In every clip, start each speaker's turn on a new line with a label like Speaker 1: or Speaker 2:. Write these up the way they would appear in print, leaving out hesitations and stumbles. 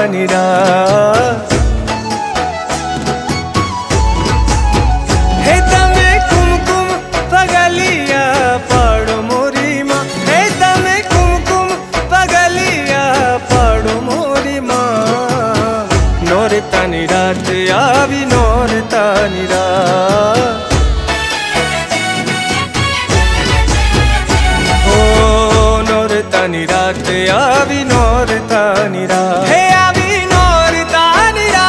Speaker 1: निरा। हे तमे कुमकुम पगलिया पाड़ो मोरी माँ, हे तमे कुमकुम पगलिया पाड़ो मोरी माँ। नोरता निरात आवी नोरता निरा। निरात आवी नोरता निरा। हे आवी नोरता निरा।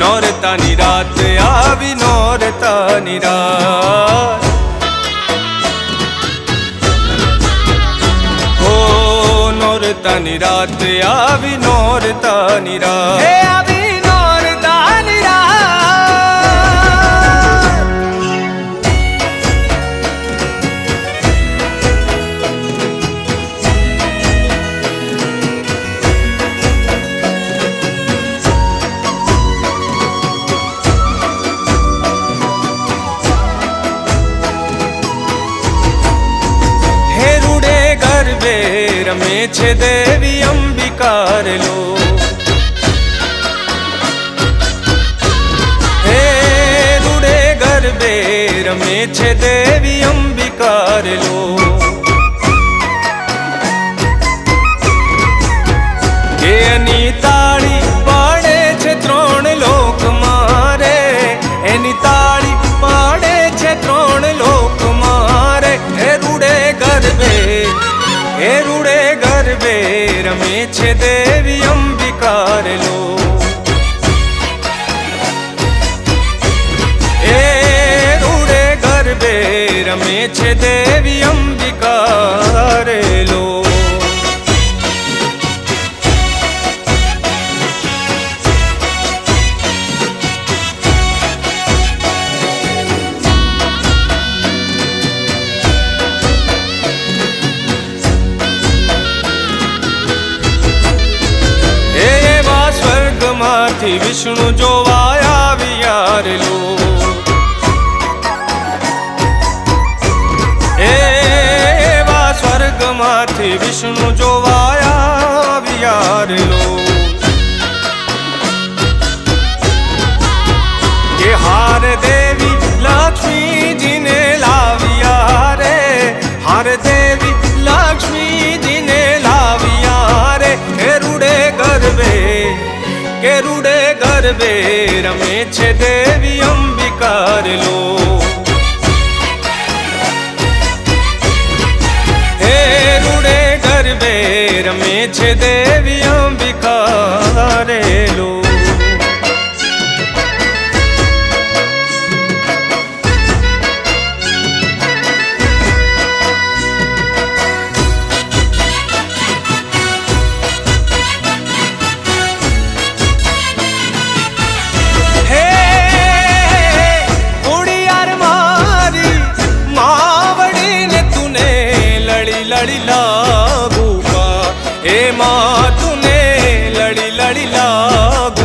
Speaker 1: नोरता निरात आवी नोरता निरा। हो नोरता निरात आवी नोरता निरा। हे आवी नोरता निरा। रमे छे देवी अंबिकार लो। हे रूड़े गर्भे रमे छे देवी अंबिकार लो। के एनी ताड़ी पाड़े छे त्रण लोक मारे, एनी ताड़ी पाड़े छे त्रण लोक मारे। हे रूड़े गर्भे, हे रूड़े गर्भे रमे छे देवी अंबिकार लो। हे रूड़े गर्भे रमे छे देवी अंबिकार लो। विष्णु जोवाया वियार लो। एवा स्वर्ग माथी विष्णु जोवाया वियार लो। ये हार देवी लक्ष्मी जी ने लाविया रे, हार देवी लक्ष्मी जी ने लाविया रे। हे रूड़े गर्भे, के रूड़े गर्भे रमे छे देवी अंबिकार लो। हे रूड़े गर्भे रमे छे देवी अंबिकार लो। लड़ी लागू का, हे माँ तूने लड़ी लड़ी लागू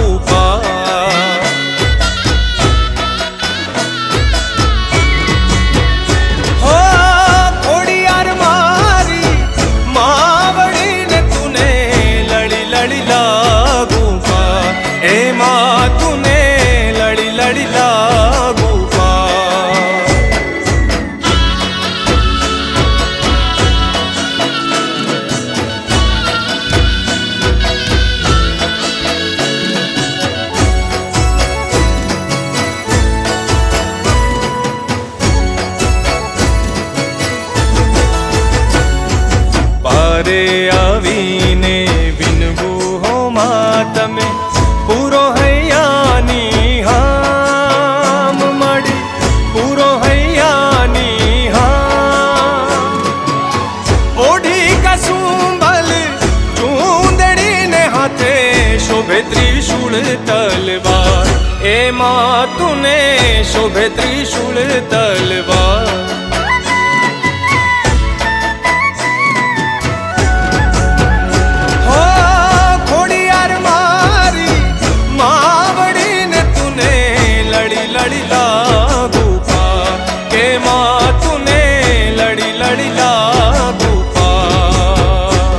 Speaker 1: त्रिशूल तलवार, ए माँ तूने शोभे त्रिशूल तलवार।